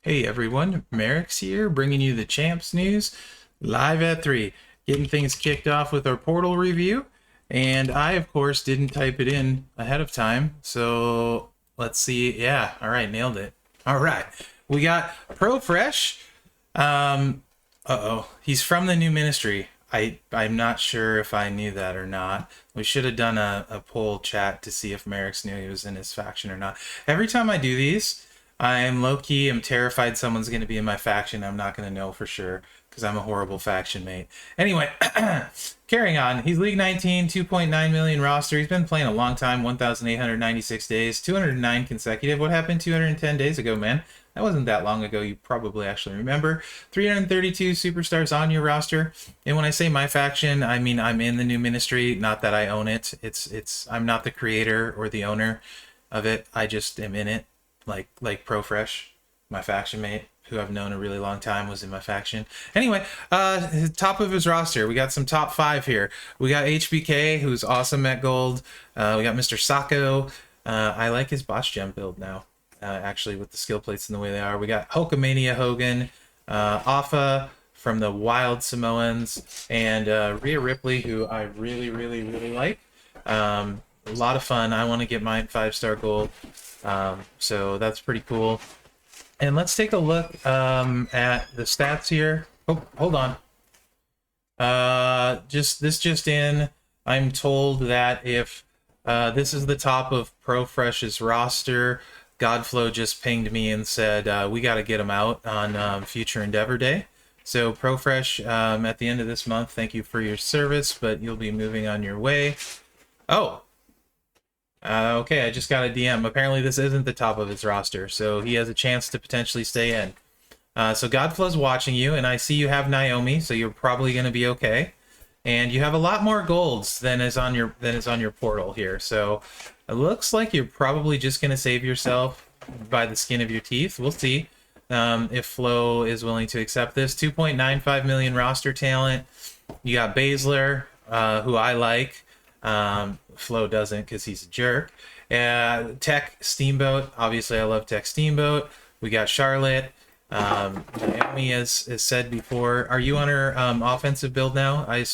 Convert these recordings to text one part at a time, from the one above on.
Hey everyone, Mherex here, bringing you the Champs news live at 3. Getting things kicked off with our portal review. And I, of course, didn't type it in ahead of time. So let's see. Yeah, all right, nailed it. All right, we got Pro Fresh. He's from the new ministry. I'm not sure if I knew that or not. We should have done a poll chat to see if Mherex knew he was in his faction or not. Every time I do these, I'm low-key, I'm terrified someone's going to be in my faction. I'm not going to know for sure because I'm a horrible faction mate. Anyway, carrying on. He's League 19, 2.9 million roster. He's been playing a long time, 1,896 days, 209 consecutive. What happened 210 days ago, man? That wasn't that long ago. You probably actually remember. 332 superstars on your roster. And when I say my faction, I mean I'm in the new ministry, not that I own it. I'm not the creator or the owner of it. I just am in it. Like Pro Fresh, my faction mate, who I've known a really long time, was in my faction. Anyway, top of his roster, we got some top 5 here. We got HBK, who's awesome at gold. We got Mr. Sacco. I like his botch gem build now, actually, with the skill plates and the way they are. We got Hulkamania Hogan, Alpha from the Wild Samoans, and Rhea Ripley, who I really, really, really like. A lot of fun. I want to get mine 5-star gold. So that's pretty cool. And let's take a look at the stats here. Oh, hold on. Just in, I'm told that if this is the top of Pro Fresh's roster, Godflow just pinged me and said we got to get him out on Future Endeavor Day. So Pro Fresh, at the end of this month, thank you for your service, but you'll be moving on your way. Oh. Okay, I just got a DM. Apparently this isn't the top of his roster, so he has a chance to potentially stay in. So Godflow's watching you, and I see you have Naomi, so you're probably going to be okay. And you have a lot more golds than is on your portal here. So it looks like you're probably just going to save yourself by the skin of your teeth. We'll see if Flo is willing to accept this. 2.95 million roster talent. You got Baszler, who I like. Flo doesn't because he's a jerk. Tech Steamboat, obviously I love Tech Steamboat. We got Charlotte. Naomi, as said before, are you on her offensive build now? I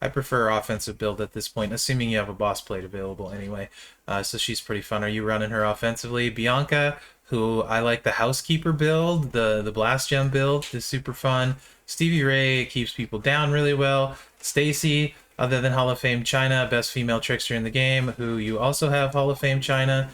prefer offensive build at this point, assuming you have a boss plate available anyway. So she's pretty fun. Are you running her offensively? Bianca, who I like the housekeeper build, the blast gem build is super fun. Stevie Ray keeps people down really well. Stacy, other than Hall of Fame China, best female trickster in the game, who you also have Hall of Fame China.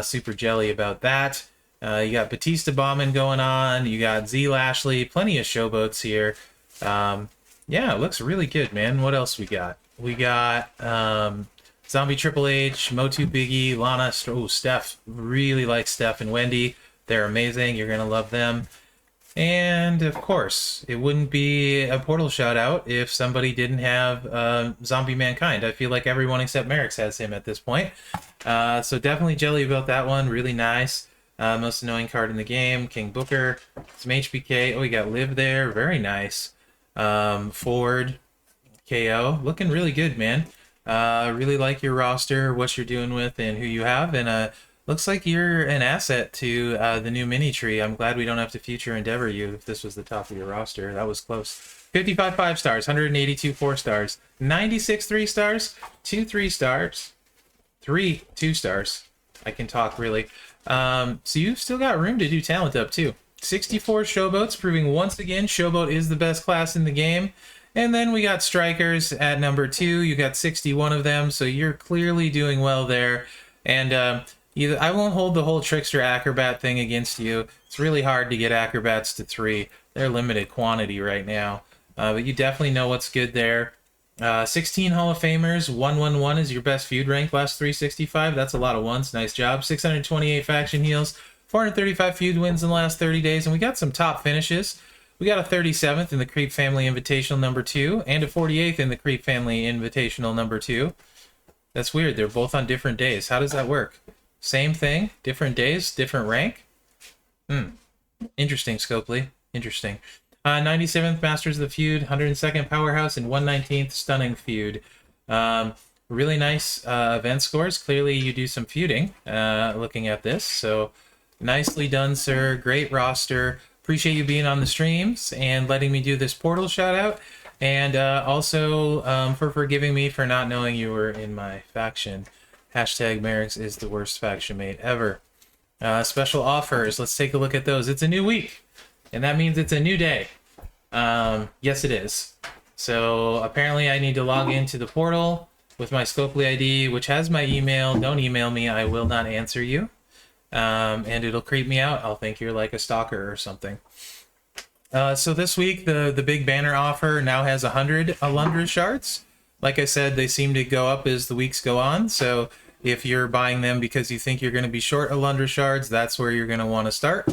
Super jelly about that. You got Batista Bauman going on. You got Z Lashley. Plenty of showboats here. Yeah, it looks really good, man. What else we got? We got Zombie Triple H, Motu Biggie, Lana. Oh, Steph. Really like Steph and Wendy. They're amazing. You're going to love them. And, of course, it wouldn't be a portal shout-out if somebody didn't have Zombie Mankind. I feel like everyone except Mherex has him at this point. So definitely jelly about that one. Really nice. Most annoying card in the game. King Booker. Some HBK. Oh, we got Liv there. Very nice. Ford. KO. Looking really good, man. Really like your roster, what you're doing with, and who you have. And looks like you're an asset to the new mini tree. I'm glad we don't have to future endeavor you if this was the top of your roster. That was close. 55 5-stars, 182 4-stars, 96 3-stars, 2 3-stars, 3 2-stars. I can talk, really. So you've still got room to do talent up, too. 64 showboats, proving once again showboat is the best class in the game. And then we got strikers at number 2. You got 61 of them, so you're clearly doing well there. And I won't hold the whole trickster acrobat thing against you. It's really hard to get acrobats to 3. They're limited quantity right now. But you definitely know what's good there. 16 Hall of Famers. 111 is your best feud rank last 365. That's a lot of ones. Nice job. 628 faction heals. 435 feud wins in the last 30 days. And we got some top finishes. We got a 37th in the Creep Family Invitational number 2. And a 48th in the Creep Family Invitational number 2. That's weird. They're both on different days. How does that work? Same thing, different days, different rank. Interesting, Scopely. Interesting. 97th Masters of the Feud, 102nd Powerhouse, and 119th Stunning Feud. Really nice event scores. Clearly, you do some feuding looking at this. So Nicely done, sir. Great roster. Appreciate you being on the streams and letting me do this portal shout out. And also for forgiving me for not knowing you were in my faction. Hashtag Mherex is the worst faction mate ever. Special offers. Let's take a look at those. It's a new week, and that means it's a new day. Yes, it is. So apparently I need to log into the portal with my Scopely ID, which has my email. Don't email me. I will not answer you. And it'll creep me out. I'll think you're like a stalker or something. So this week, the big banner offer now has 100 Alundra shards. Like I said, they seem to go up as the weeks go on. So if you're buying them because you think you're going to be short Alundra shards, that's where you're going to want to start.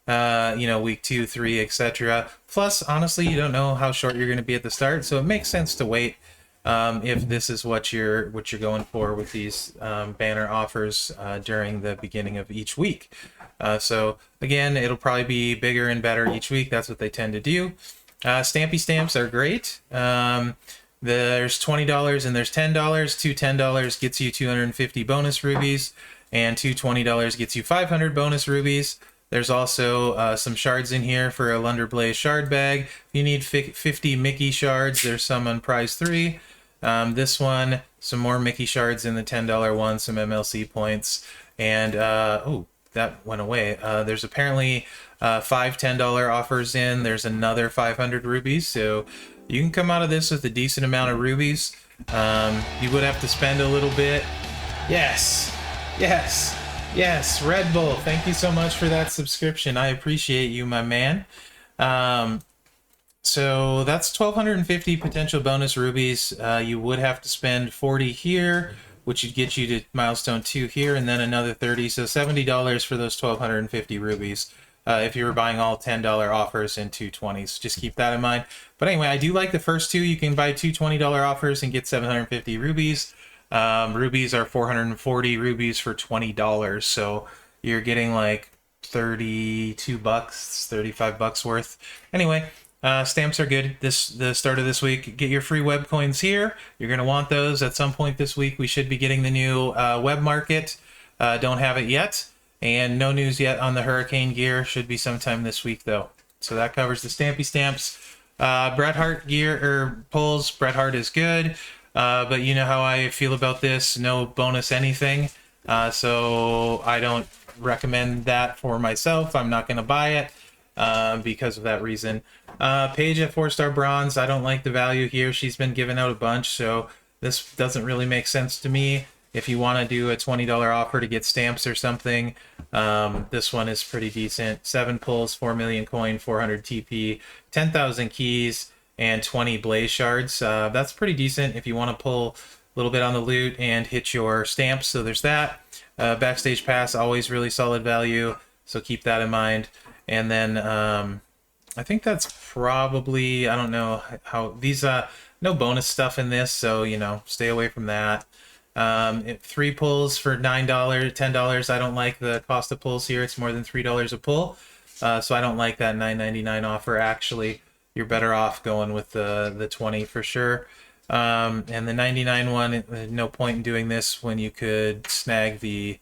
You know, week 2, 3, etc. Plus, honestly, you don't know how short you're going to be at the start, so it makes sense to wait if this is what you're going for with these banner offers during the beginning of each week. So again, it'll probably be bigger and better each week. That's what they tend to do. Stampy stamps are great. There's $20 and there's $10. Two $10 gets you 250 bonus rubies, and two $20 gets you 500 bonus rubies. There's also some shards in here for a Lunder Blaze shard bag. If you need 50 Mickey shards, there's some on prize 3. This one, some more Mickey shards in the $10 one, some MLC points, and oh, that went away. There's apparently 5 $10 offers in. There's another 500 rubies, so you can come out of this with a decent amount of rubies. You would have to spend a little bit. Yes, yes, yes, Red Bull, thank you so much for that subscription. I appreciate you, my man. So that's 1,250 potential bonus rubies. You would have to spend 40 here, which would get you to milestone 2 here, and then another 30, so $70 for those 1,250 rubies. If you were buying all $10 offers and two 20s, just keep that in mind. But anyway, I do like the first two. You can buy two $20 offers and get 750 rubies. Rubies are 440 rubies for $20, so you're getting like 32 bucks, 35 bucks worth. Anyway, stamps are good. The start of this week, get your free web coins here. You're going to want those at some point this week. We should be getting the new web market. Don't have it yet. And no news yet on the Hurricane gear. Should be sometime this week, though. So that covers the Stampy Stamps. Bret Hart gear, or pulls. Bret Hart is good. But you know how I feel about this. No bonus anything. So I don't recommend that for myself. I'm not going to buy it because of that reason. Paige at 4-star bronze. I don't like the value here. She's been giving out a bunch, so this doesn't really make sense to me. If you want to do a $20 offer to get stamps or something, this one is pretty decent. 7 pulls, 4 million coin, 400 TP, 10,000 keys, and 20 blaze shards. That's pretty decent if you want to pull a little bit on the loot and hit your stamps. So there's that. Backstage pass, always really solid value, so keep that in mind. And then I think that's probably, I don't know how these, no bonus stuff in this, so, you know, stay away from that. 3 pulls for $9, $10. I don't like the cost of pulls here. It's more than $3 a pull. So I don't like that $9.99 offer. Actually, you're better off going with the 20 for sure. And the 99 one, no point in doing this when you could snag the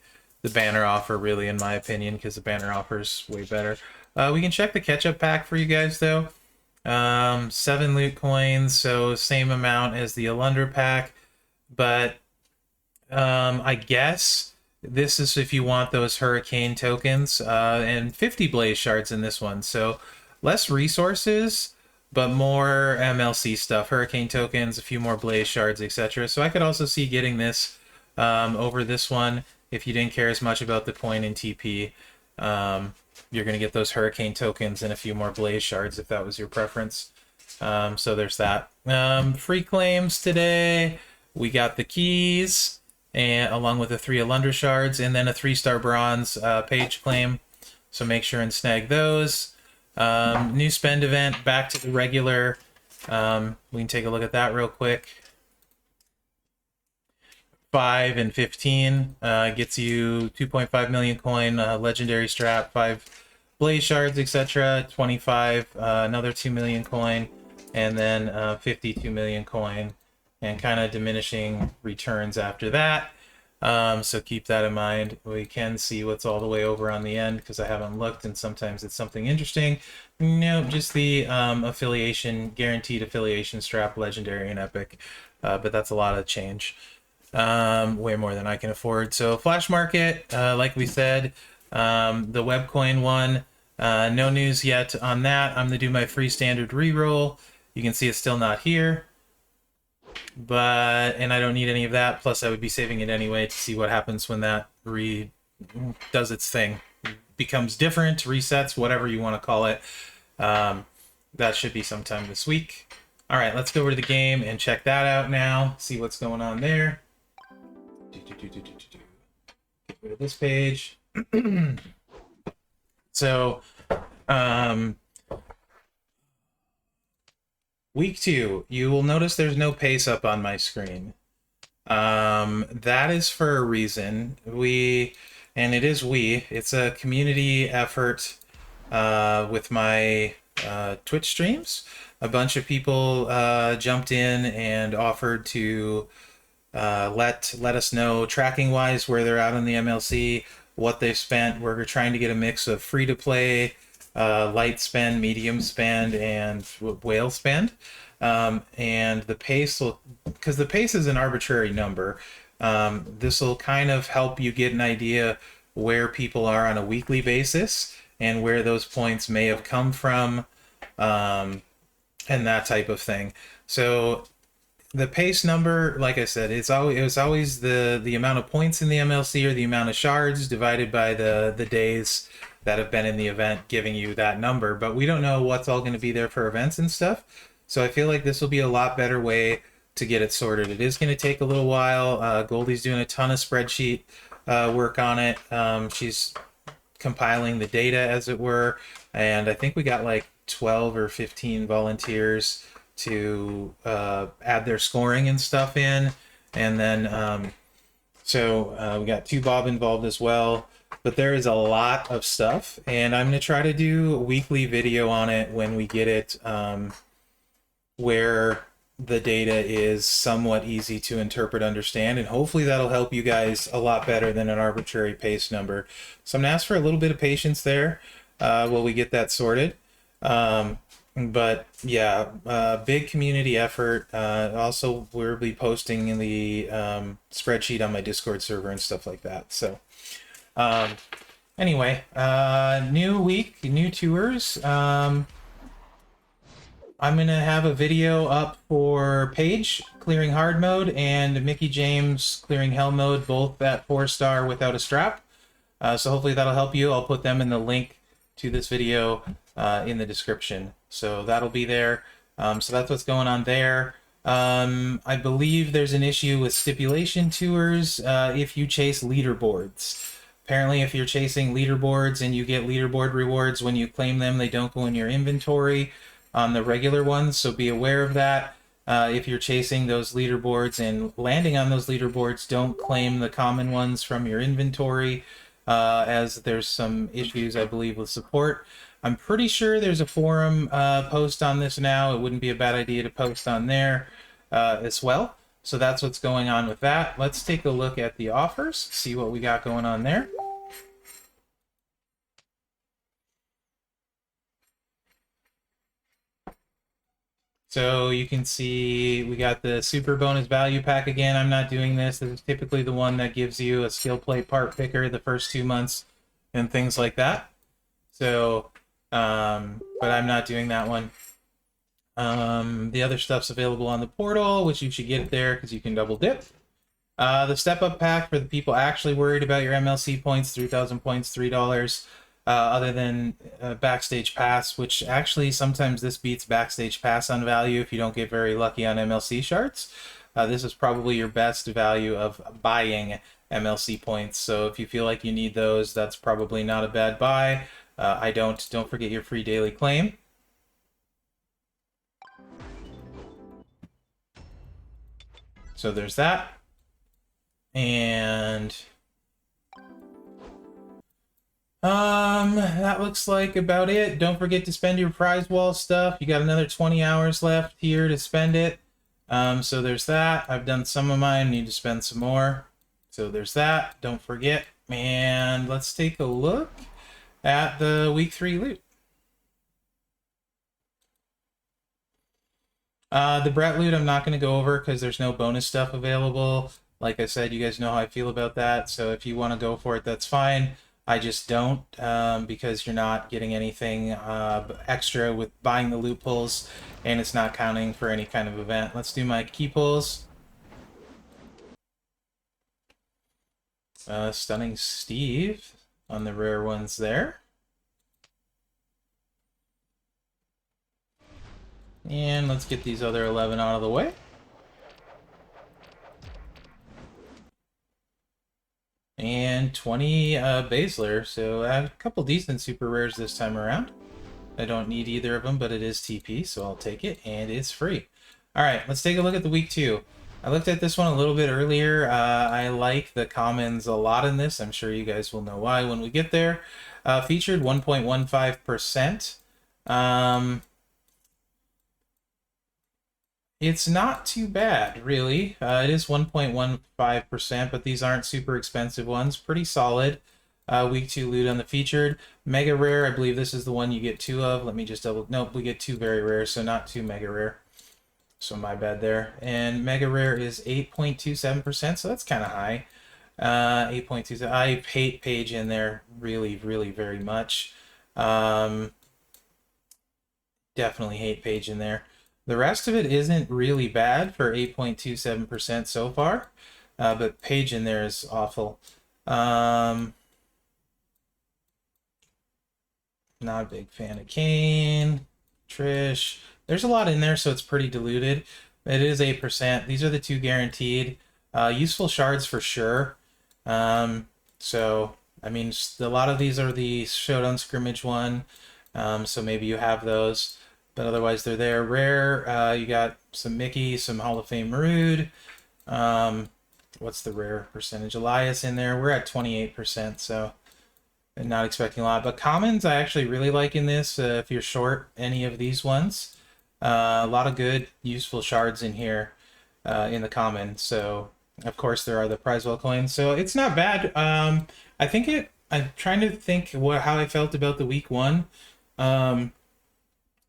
banner offer, really, in my opinion, because the banner offer is way better. We can check the catch-up pack for you guys, though. 7 loot coins, so same amount as the Alundra pack, but I guess this is if you want those Hurricane tokens, and 50 blaze shards in this one, so less resources but more MLC stuff, Hurricane tokens, a few more blaze shards, etc. So I could also see getting this over this one if you didn't care as much about the coin and TP. You're going to get those Hurricane tokens and a few more blaze shards if that was your preference. So there's that. Free claims today, we got the keys, and along with the 3 Alundra shards, and then a 3-star bronze page claim. So make sure and snag those. New spend event, back to the regular. We can take a look at that real quick. 5 and 15 gets you 2.5 million coin, legendary strap, 5 blaze shards, etc. 25, another 2 million coin, and then 52 million coin, and kind of diminishing returns after that. So keep that in mind. We can see what's all the way over on the end because I haven't looked, and sometimes it's something interesting. No, just the affiliation, guaranteed affiliation strap, legendary and epic. But that's a lot of change. Way more than I can afford. So Flash Market, like we said, the Webcoin one, no news yet on that. I'm gonna do my free standard reroll. You can see it's still not here, and I don't need any of that. Plus, I would be saving it anyway to see what happens when that does its thing, becomes different, resets, whatever you want to call it. That should be sometime this week. All right, let's go over to the game and check that out now. See what's going on there. Get rid of this page. So, week 2, you will notice there's no pace up on my screen. That is for a reason. It's a community effort with my Twitch streams. A bunch of people jumped in and offered to let us know tracking wise where they're at on the MLC, what they've spent. We're trying to get a mix of free to play, light spend, medium spend, and whale spend. And the pace will, because the pace is an arbitrary number, this will kind of help you get an idea where people are on a weekly basis and where those points may have come from, and that type of thing. So the pace number, like I said, it was always the amount of points in the MLC or the amount of shards divided by the days that have been in the event, giving you that number. But we don't know what's all going to be there for events and stuff. So I feel like this will be a lot better way to get it sorted. It is going to take a little while. Goldie's doing a ton of spreadsheet work on it. She's compiling the data, as it were. And I think we got like 12 or 15 volunteers to add their scoring and stuff in, and then we got 2 Bob involved as well. But there is a lot of stuff, and I'm going to try to do a weekly video on it when we get it where the data is somewhat easy to interpret, understand, and hopefully that'll help you guys a lot better than an arbitrary pace number. So I'm going to ask for a little bit of patience there while we get that sorted. But yeah, big community effort. Also, we'll be posting in the spreadsheet on my Discord server and stuff like that. So anyway, new week, new tours. I'm going to have a video up for Paige clearing hard mode and Mickey James clearing hell mode, both at 4-star without a strap. So hopefully that'll help you. I'll put them in the link to this video in the description. So that'll be there. So that's what's going on there. I believe there's an issue with stipulation tours if you chase leaderboards. Apparently, if you're chasing leaderboards and you get leaderboard rewards, when you claim them, they don't go in your inventory on the regular ones, so be aware of that. If you're chasing those leaderboards and landing on those leaderboards, don't claim the common ones from your inventory, as there's some issues, I believe, with support. I'm pretty sure there's a forum post on this now. It wouldn't be a bad idea to post on there as well. So that's what's going on with that. Let's take a look at the offers, see what we got going on there. So you can see we got the super bonus value pack again. I'm not doing this. This is typically the one that gives you a skill play part picker the first 2 months and things like that. So, but I'm not doing that one. The other stuff's available on the portal, which you should get there because you can double dip. The step up pack for the people actually worried about your MLC points, 3,000 points, $3. Other than Backstage Pass, which actually sometimes this beats Backstage Pass on value if you don't get very lucky on MLC shards. This is probably your best value of buying MLC points. So if you feel like you need those, that's probably not a bad buy. Don't forget your free daily claim. So there's that. And that looks like about it. Don't forget to spend your prize wall stuff. You got another 20 hours left here to spend it. So there's that. I've done some of mine, need to spend some more. So there's that. Don't forget. And let's take a look at the week 3 loot. The Brett loot I'm not going to go over because there's no bonus stuff available. Like I said, you guys know how I feel about that. So if you want to go for it, that's fine. I just don't because you're not getting anything extra with buying the loot pulls, and it's not counting for any kind of event. Let's do my key pulls. Stunning Steve on the rare ones there. And let's get these other 11 out of the way. And 20 Baszler, so I have a couple decent super rares this time around. I don't need either of them, but it is TP, so I'll take it, and it's free. Alright, let's take a look at the week 2. I looked at this one a little bit earlier. I like the commons a lot in this. I'm sure you guys will know why when we get there. Featured 1.15%. It's not too bad, really. It is 1.15%, but these aren't super expensive ones. Pretty solid. Week 2 loot on the featured. Mega rare, I believe this is the one you get 2 of. Let me just double... Nope, we get 2 very rare, so not 2 mega rare. So my bad there. And mega rare is 8.27%, so that's kind of high. 8.27. I hate page in there really, really very much. Definitely hate page in there. The rest of it isn't really bad for 8.27% so far, but page in there is awful. Not a big fan of Kane, Trish. There's a lot in there, so it's pretty diluted. It is 8%. These are the 2 guaranteed. Useful shards for sure. So, I mean, a lot of these are the Showdown Scrimmage one, so maybe you have those. But otherwise, they're there. Rare, you got some Mickey, some Hall of Fame Rude. What's the rare percentage? Elias in there. We're at 28%, so I'm not expecting a lot. But commons, I actually really like in this. If you're short any of these ones, a lot of good, useful shards in here in the common. So, of course, there are the Prizewell coins. So it's not bad. I think I'm trying to think how I felt about the week 1.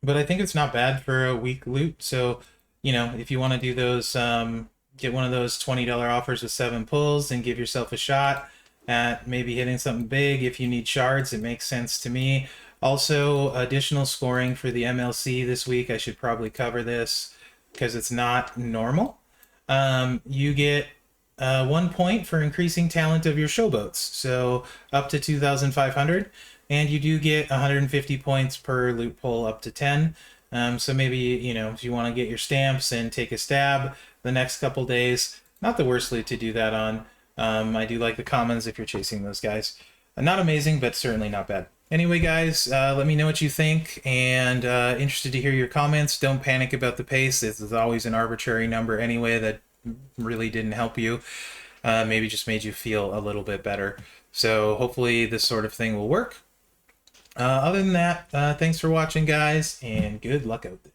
But I think it's not bad for a week loot. So, you know, if you want to do those, get one of those $20 offers with 7 pulls and give yourself a shot at maybe hitting something big. If you need shards, it makes sense to me. Also, additional scoring for the MLC this week. I should probably cover this because it's not normal. You get 1 point for increasing talent of your showboats. So up to 2,500. And you do get 150 points per loot pull up to 10. So maybe, you know, if you want to get your stamps and take a stab the next couple days, not the worst loot to do that on. I do like the commons if you're chasing those guys. Not amazing, but certainly not bad. Anyway, guys, let me know what you think, and interested to hear your comments. Don't panic about the pace. This is always an arbitrary number anyway that really didn't help you. Maybe just made you feel a little bit better. So hopefully this sort of thing will work. Other than that, thanks for watching, guys, and good luck out there.